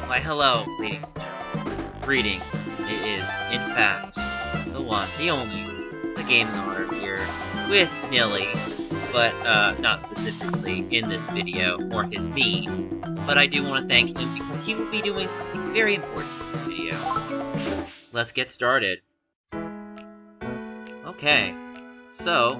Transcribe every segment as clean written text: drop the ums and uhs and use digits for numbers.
Why hello, ladies and gentlemen. Greetings. It is, in fact, the one, the only, the Game Honor here with Nilly, but not specifically in this video for his me. But I do want to thank him because he will be doing something very important in this video. Let's get started. Okay, so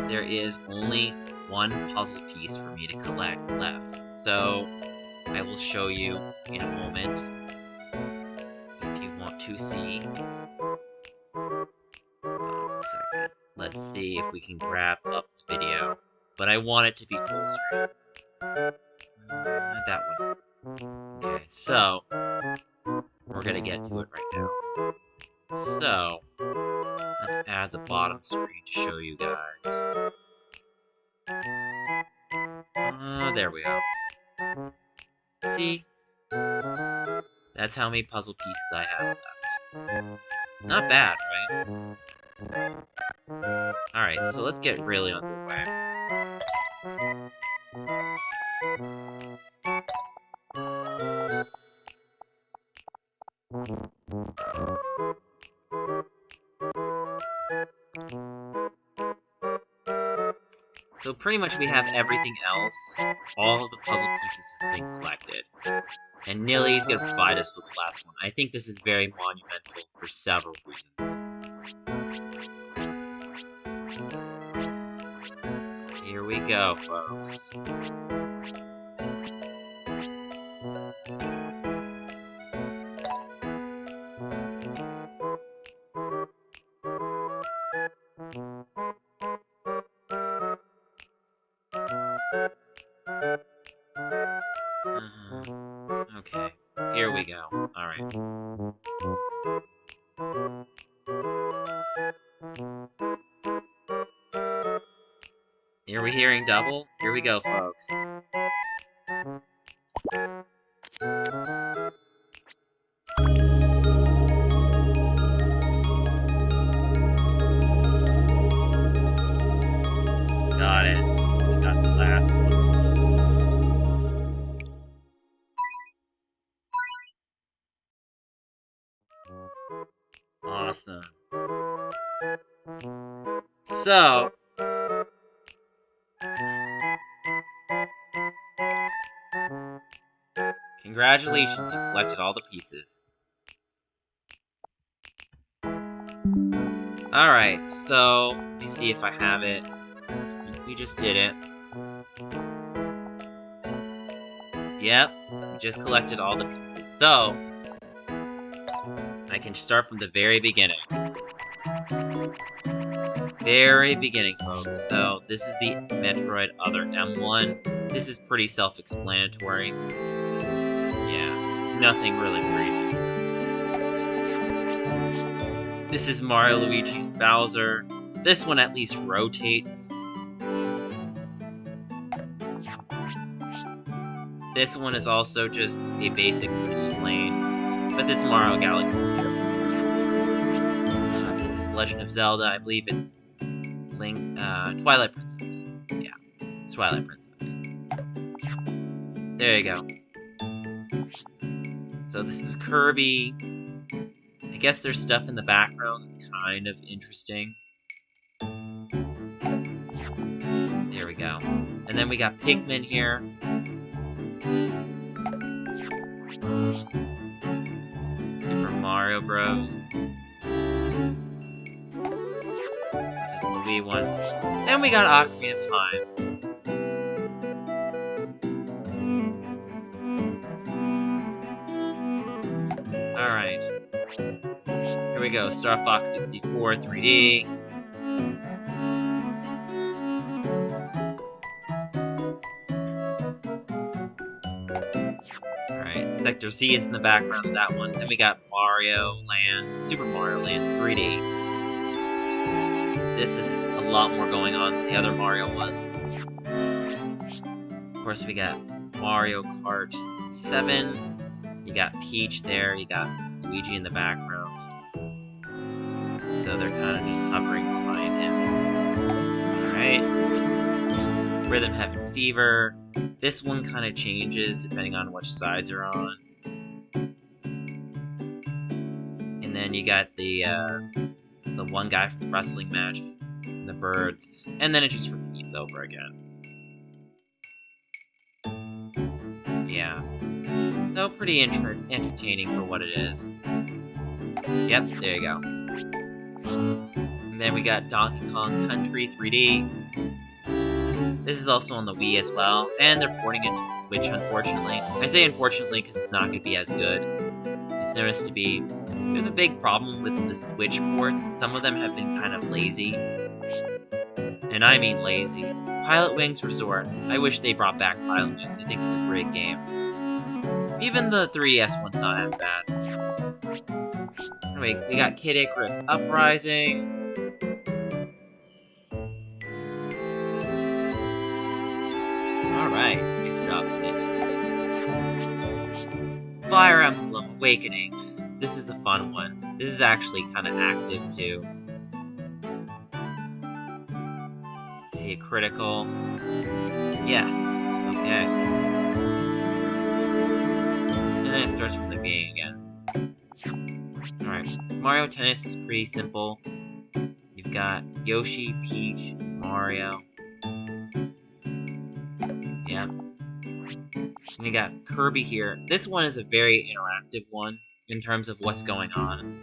there is only one puzzle piece for me to collect left. So I will show you in a moment if you want to see. Hold on a second. Let's see if we can grab up the video. But I want it to be full screen. That one. Okay, so we're gonna get to it right now. So let's add the bottom screen to show you guys. There we go. See? That's how many puzzle pieces I have left. Not bad, right? Alright, so let's get really underway. So pretty much we have everything else. All of the puzzle pieces has been collected. And Nilly's gonna provide us with the last one. I think this is very monumental for several reasons. Here we go, folks. Okay, here we go. Alright. Are we hearing double? Here we go, folks. Got it. We got the last one. Awesome. So, congratulations, you collected all the pieces. Alright, so, let me see if I have it. We just did it. Yep, we just collected all the pieces. So, I can start from the very beginning. Very beginning, folks. So, this is the Metroid Other M1. This is pretty self-explanatory. Yeah, nothing really crazy. This is Mario, Luigi, and Bowser. This one at least rotates. This one is also just a basic plane. But this is Mario Galaxy. This is Legend of Zelda. I believe it's Twilight Princess. Yeah, it's Twilight Princess. There you go. So this is Kirby. I guess there's stuff in the background that's kind of interesting. There we go. And then we got Pikmin here. Super Mario Bros. This is the Wii one. Then we got Ocarina of Time. Alright. Here we go. Star Fox 64 3D. Alright. Sector Z is in the background of that one. Then we got Mario Land, Super Mario Land 3D. This is a lot more going on than the other Mario ones. Of course, we got Mario Kart 7. You got Peach there, you got Luigi in the background. So they're kind of just hovering behind him. Alright. Rhythm Heaven Fever. This one kind of changes depending on which sides are on. And then you got the one guy from the wrestling match, and the birds, and then it just repeats over again. Yeah. So pretty entertaining for what it is. Yep, there you go. And then we got Donkey Kong Country 3D. This is also on the Wii as well, and they're porting it to the Switch, unfortunately. I say unfortunately because it's not going to be as good. It's noticed to be... There's a big problem with the Switch ports. Some of them have been kind of lazy. And I mean lazy. Pilot Wings Resort. I wish they brought back Pilot Wings. I think it's a great game. Even the 3DS one's not as bad. Anyway, we got Kid Icarus Uprising. Alright, nice job, Kid. Fire Emblem Awakening. This is a fun one. This is actually kind of active, too. See a critical. Yeah. Okay. And then it starts from the beginning again. Alright. Mario Tennis is pretty simple. You've got Yoshi, Peach, Mario. Yeah. And you got Kirby here. This one is a very interactive one in terms of what's going on.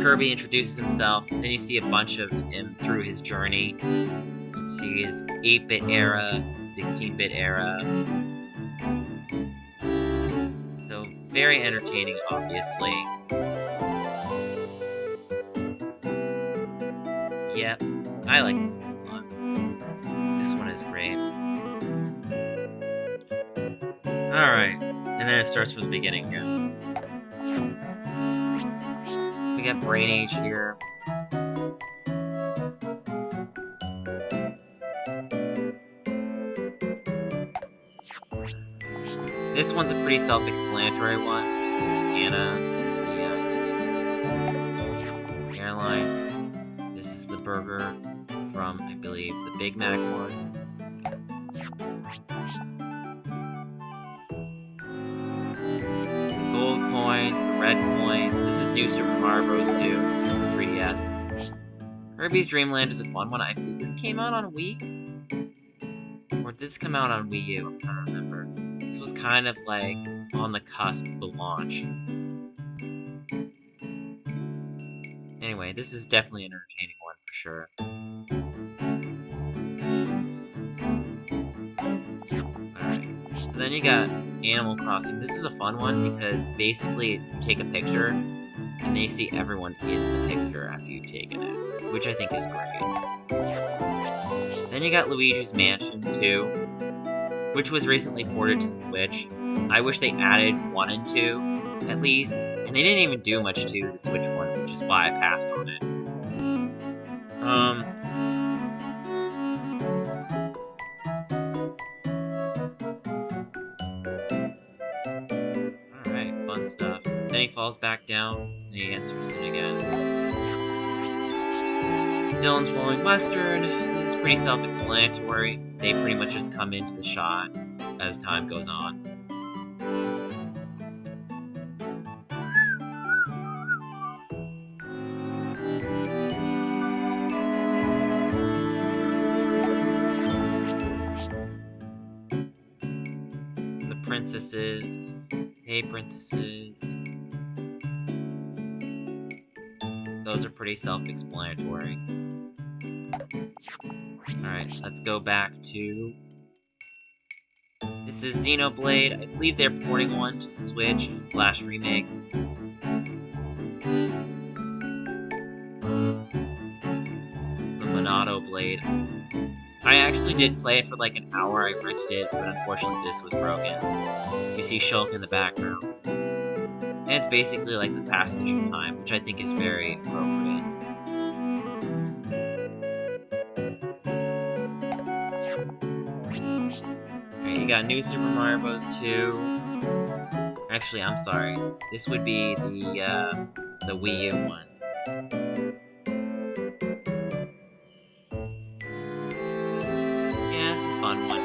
Kirby introduces himself, then you see a bunch of him through his journey. You see his 8-bit era, 16-bit era. So, very entertaining, obviously. Yep, I like this one a lot. This one is great. Alright, and then it starts from the beginning again. We got Brain Age here. This one's a pretty self-explanatory one. This is Anna. This is the airline. This is the burger from, I believe, the Big Mac one. Gold coin, the red coin. This is New Super Mario Bros. 2 for the 3DS. Kirby's Dream Land is a fun one. I believe this came out on Wii? Or did this come out on Wii U? I'm trying to remember. This was kind of like on the cusp of the launch. Anyway, this is definitely an entertaining one for sure. Alright, so then you got Animal Crossing. This is a fun one because basically you take a picture and then you see everyone in the picture after you've taken it, which I think is great. Then you got Luigi's Mansion 2, which was recently ported to the Switch. I wish they added 1 and 2, at least, and they didn't even do much to the Switch one, which is why I passed on it. Alright, fun stuff. Then he falls back down, and he answers it again. Dylan's Rolling Western. This is pretty self-explanatory. They pretty much just come into the shot as time goes on. The princesses. Hey, princesses. Those are pretty self-explanatory. Alright, let's go back to... This is Xenoblade. I believe they're porting one to the Switch / remake. The Monado Blade. I actually did play it for like an hour. I rented it, but unfortunately this was broken. You see Shulk in the background. And it's basically like the passage of time, which I think is very appropriate. Alright, you got New Super Mario Bros. 2. Actually, I'm sorry. This would be the Wii U one. Yeah, this is a fun one.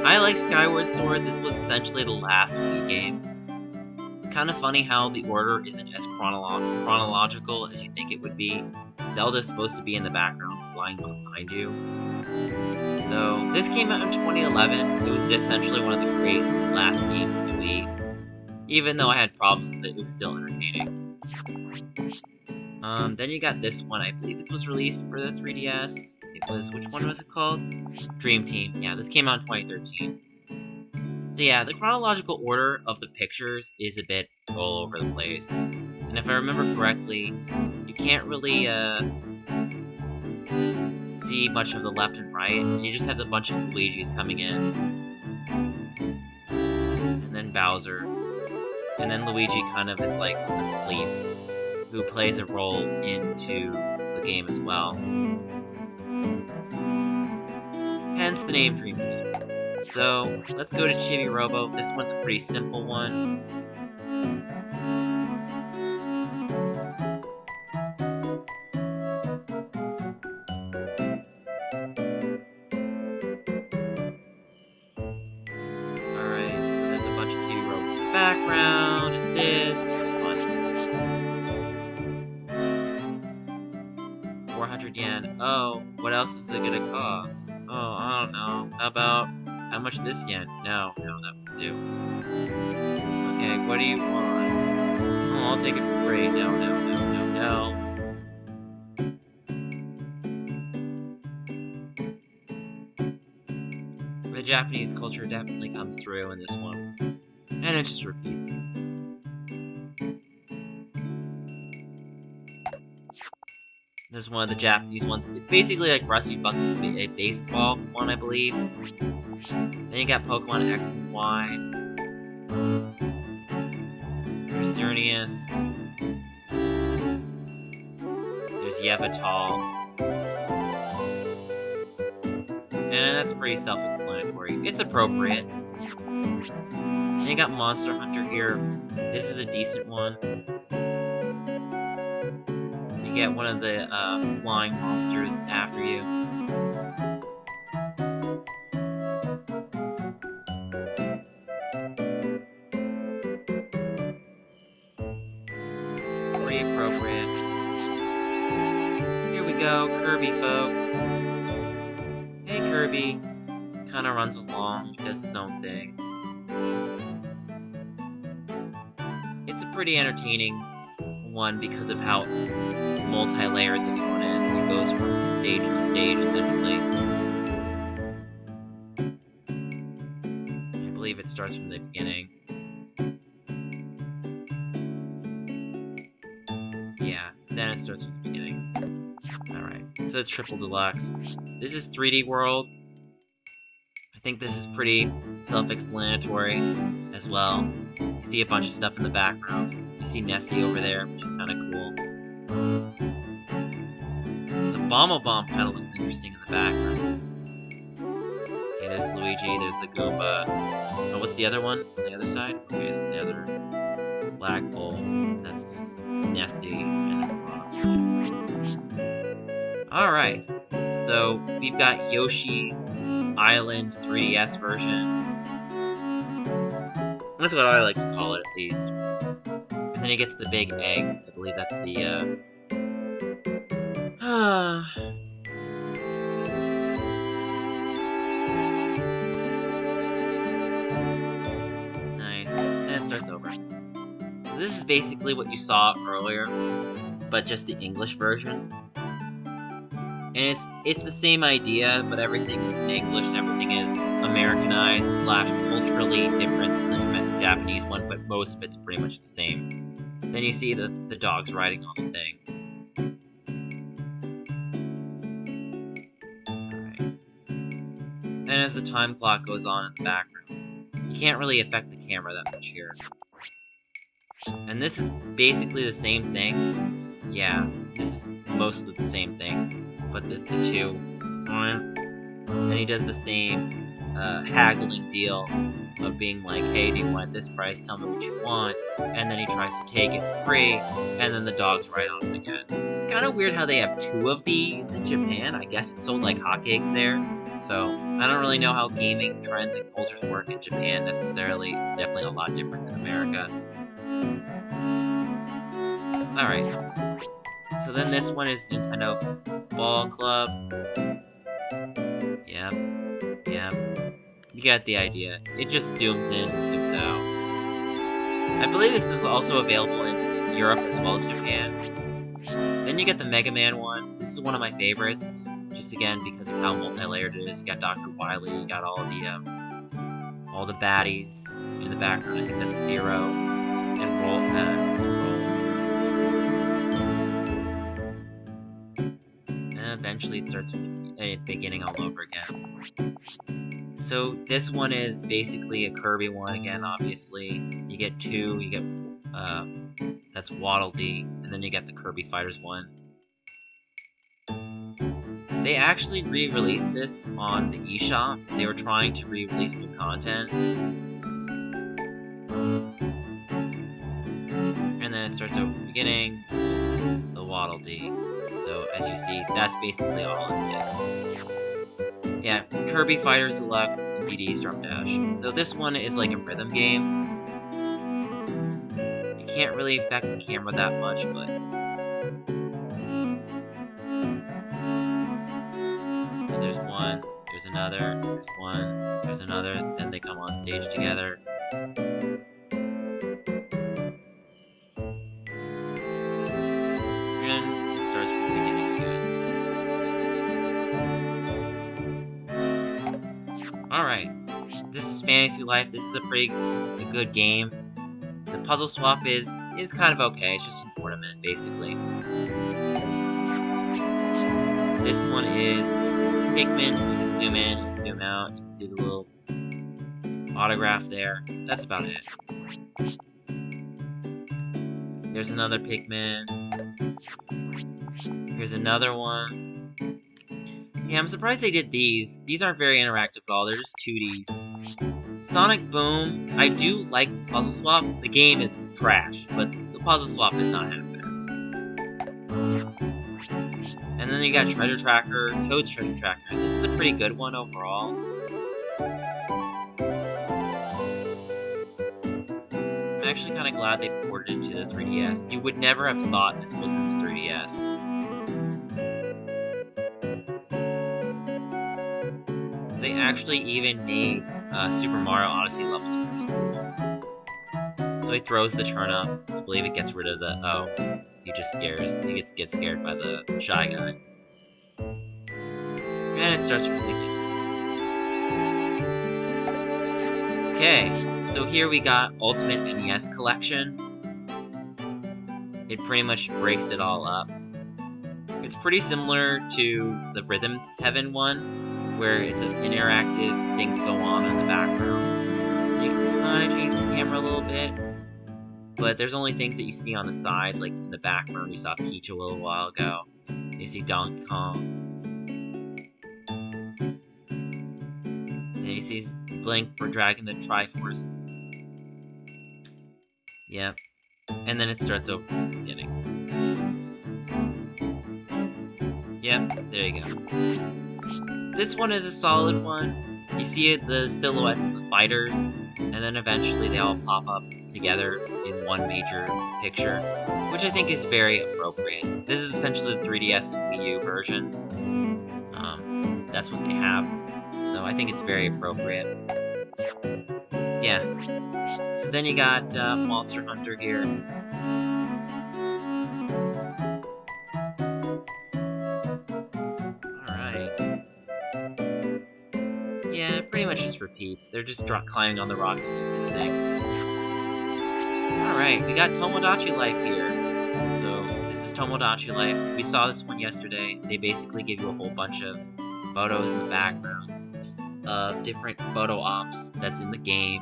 I like Skyward Sword. This was essentially the last Wii game. It's kind of funny how the order isn't as chronological as you think it would be. Zelda's supposed to be in the background, flying behind you. So, this came out in 2011. It was essentially one of the great last games of the Wii. Even though I had problems with it, it was still entertaining. Then you got this one. I believe this was released for the 3DS. It was, which one was it called? Dream Team. Yeah, this came out in 2013. So yeah, the chronological order of the pictures is a bit all over the place. And if I remember correctly, you can't really, see much of the left and right, and you just have a bunch of Luigi's coming in. And then Bowser. And then Luigi kind of is like this lead who plays a role into the game as well. Hence the name Dream Team. So, let's go to Chibi Robo. This one's a pretty simple one. Alright, so there's a bunch of Chibi Robos in the background, and this one. 400 yen. Oh, what else is it gonna cost? Oh, I don't know. How much this yen? No, that won't do. Okay, what do you want? Oh, I'll take it for free. No. The Japanese culture definitely comes through in this one. And it just repeats. There's one of the Japanese ones. It's basically like Rusty Bucket's a baseball one, I believe. Then you got Pokemon X and Y. There's Xerneas. There's Yevatol. And that's pretty self-explanatory. It's appropriate. Then you got Monster Hunter here. This is a decent one. You get one of the flying monsters after you. Pretty appropriate. Here we go, Kirby, folks. Hey, Kirby. Kinda runs along, does his own thing. It's a pretty entertaining one because of how multi-layered this one is. It goes from stage to stage, essentially. I believe it starts from the beginning. Yeah, then it starts from the beginning. Alright, so it's Triple Deluxe. This is 3D World. I think this is pretty self-explanatory as well. You see a bunch of stuff in the background. You see Nessie over there, which is kind of cool. The Bomb kind of looks interesting in the background. Okay, there's Luigi, there's the Goomba. Oh, what's the other one on the other side? Okay, that's the other flagpole. That's Nessie and Alright, so we've got Yoshi's Island 3DS version. That's what I like to call it, at least. And then he gets the big egg. I believe that's the, Nice. Then it starts over. So this is basically what you saw earlier, but just the English version. And it's the same idea, but everything is in English and everything is Americanized / culturally different than the Japanese one, but most of it's pretty much the same. Then you see the dogs riding on the thing. Alright. Then as the time clock goes on in the background, you can't really affect the camera that much here. And this is basically the same thing. Yeah, this is mostly the same thing. But the two. And he does the same haggling deal of being like, hey, do you want this price? Tell me what you want. And then he tries to take it for free, and then the dog's right on it again. It's kind of weird how they have two of these in Japan. I guess it's sold like hotcakes there. So, I don't really know how gaming trends and cultures work in Japan necessarily. It's definitely a lot different than America. Alright. So then this one is Nintendo Ball Club. Yep. You get the idea. It just zooms in, zooms out. I believe this is also available in Europe as well as Japan. Then you get the Mega Man one. This is one of my favorites. Just again, because of how multi-layered it is. You got Dr. Wily, you got all the baddies in the background. I think that's Zero and Roll. And eventually it starts beginning all over again. So this one is basically a Kirby one again. Obviously, you get two. You get that's Waddle Dee, and then you get the Kirby Fighters one. They actually re-released this on the eShop. They were trying to re-release new content. And then it starts over the beginning, the Waddle Dee. So, as you see, that's basically all it is. Yeah, Kirby Fighters Deluxe and DD's Drum Dash. So this one is like a rhythm game. You can't really affect the camera that much, but... there's one, there's another, there's one, there's another, then they come on stage together. And it starts from the beginning again. Alright, this is Fantasy Life. This is a good game. The puzzle swap is kind of okay. It's just an ornament, basically. This one is Pikmin. You can zoom in, you can zoom out, you can see the little autograph there. That's about it. There's another Pikmin. Here's another one. Yeah, I'm surprised they did these. These aren't very interactive at all, they're just 2Ds. Sonic Boom, I do like the puzzle swap. The game is trash, but the puzzle swap is not half bad. And then you got Treasure Tracker, Toad's Treasure Tracker. This is a pretty good one overall. I'm actually kind of glad they ported it into the 3DS. You would never have thought this was in the 3DS. They actually even made Super Mario Odyssey levels, which is cool. So he throws the turnip. I believe it gets rid of the... oh. He just scares. He gets scared by the Shy Guy. And it starts from the beginning. Okay, so here we got Ultimate NES Collection. It pretty much breaks it all up. It's pretty similar to the Rhythm Heaven one, where it's an interactive, things go on in the background. You can kind of change the camera a little bit. But there's only things that you see on the sides, like in the background. You saw Peach a little while ago. You see Donkey Kong. And you see Blink for dragging the Triforce. Yep. And then it starts over from the beginning. Yep, there you go. This one is a solid one. You see the silhouettes of the fighters, and then eventually they all pop up together in one major picture, which I think is very appropriate. This is essentially the 3DS and Wii U version. That's what they have, so I think it's very appropriate. Yeah. So then you got Monster Hunter here. Yeah, it pretty much just repeats. They're just climbing on the rock to do this thing. Alright, we got Tomodachi Life here. So, this is Tomodachi Life. We saw this one yesterday. They basically give you a whole bunch of photos in the background of different photo ops that's in the game.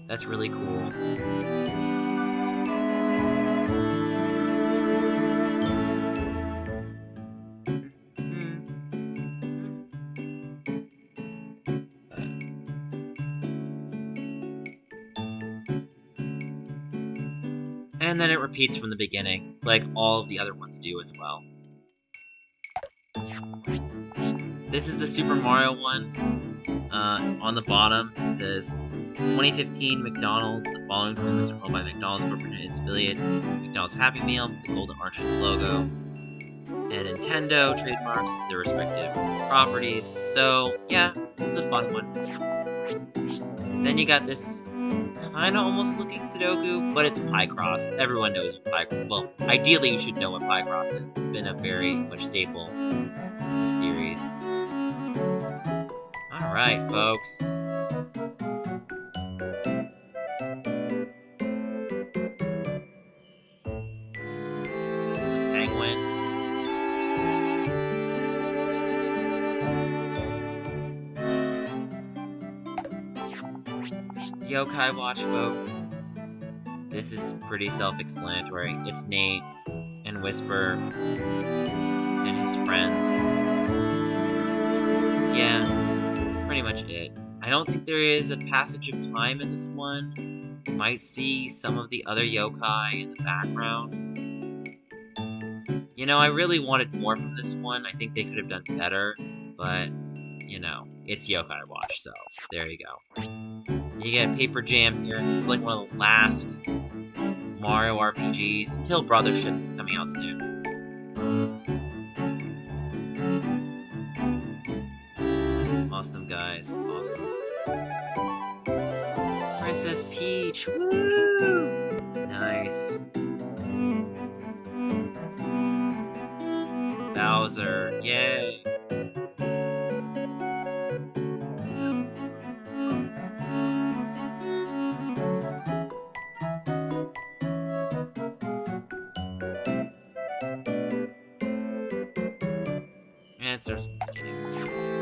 That's really cool. And then it repeats from the beginning, like all of the other ones do as well. This is the Super Mario one. On the bottom, it says, 2015 McDonald's. The following tournaments are owned by McDonald's Corporate and its affiliate. McDonald's Happy Meal, the Golden Arches logo, and Nintendo trademarks their respective properties. So, yeah, this is a fun one. Then you got this kind of almost looking Sudoku, but it's Picross. Everyone knows what Picross. Well, ideally you should know what Picross is. It's been a very much staple in the series. Alright, folks. This is a penguin. Yokai Watch, folks. This is pretty self-explanatory. It's Nate and Whisper and his friends. Yeah, that's pretty much it. I don't think there is a passage of time in this one. You might see some of the other yokai in the background. You know, I really wanted more from this one. I think they could have done better, but, you know, it's Yokai Watch, so there you go. You get Paper Jam here. This is like one of the last Mario RPGs until Brothership coming out soon. Awesome, guys. Awesome. Princess Peach. Woo! Nice. Bowser. Yay.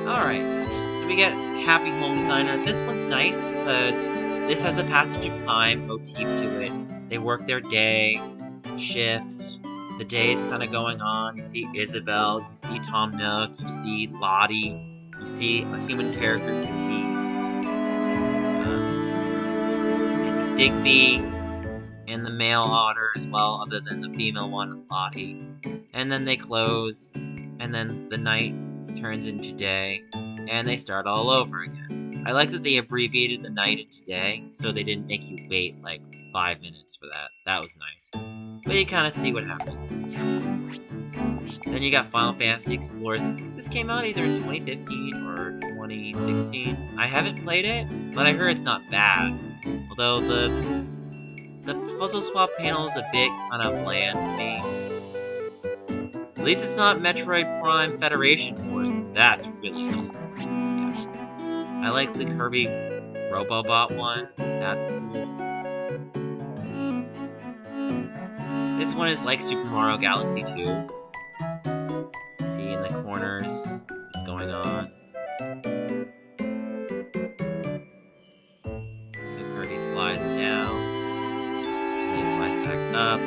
Alright, so we get Happy Home Designer. This one's nice because this has a passage of time motif to it. They work their day, shift, the day is kind of going on. You see Isabelle, you see Tom Nook, you see Lottie, you see a human character, you see I think Digby, and the male otter as well, other than the female one, Lottie. And then they close, and then the night turns into day, and they start all over again. I like that they abbreviated the night into day, so they didn't make you wait like 5 minutes for that. That was nice. But you kind of see what happens. Then you got Final Fantasy Explorers. This came out either in 2015 or 2016. I haven't played it, but I heard it's not bad. Although the puzzle swap panel is a bit kind of bland to me. At least it's not Metroid Prime Federation Force, because that's really awesome. Yeah. I like the Kirby Robobot one. That's cool. This one is like Super Mario Galaxy 2. See in the corners what's going on. So Kirby flies down. And he flies back up.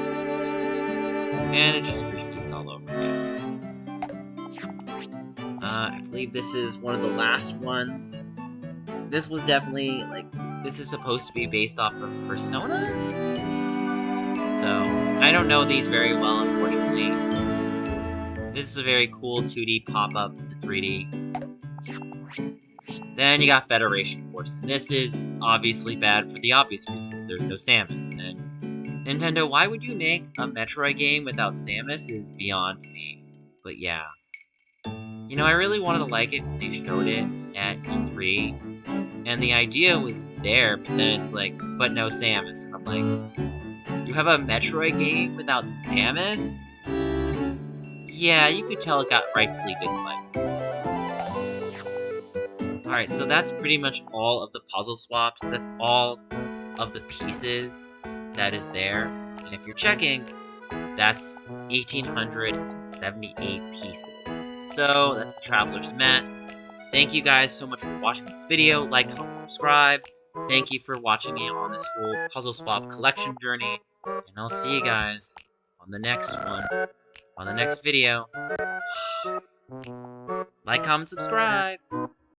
And it just repeats all over again. I believe this is one of the last ones. This was definitely, like, this is supposed to be based off of Persona? So, I don't know these very well, unfortunately. This is a very cool 2D pop-up to 3D. Then you got Federation Force, and this is obviously bad for the obvious reasons. There's no Samus, and Nintendo, why would you make a Metroid game without Samus is beyond me. But yeah. You know, I really wanted to like it when they showed it at E3, and the idea was there, but then it's like, but no Samus. And I'm like, you have a Metroid game without Samus? Yeah, you could tell it got rightfully dislikes. Alright, so that's pretty much all of the puzzle swaps. That's all of the pieces that is there. And if you're checking, that's 1,878 pieces. So, that's the Traveler's Mat. Thank you guys so much for watching this video. Like, comment, subscribe. Thank you for watching me on this whole puzzle swap collection journey. And I'll see you guys on the next one. On the next video. Like, comment, subscribe.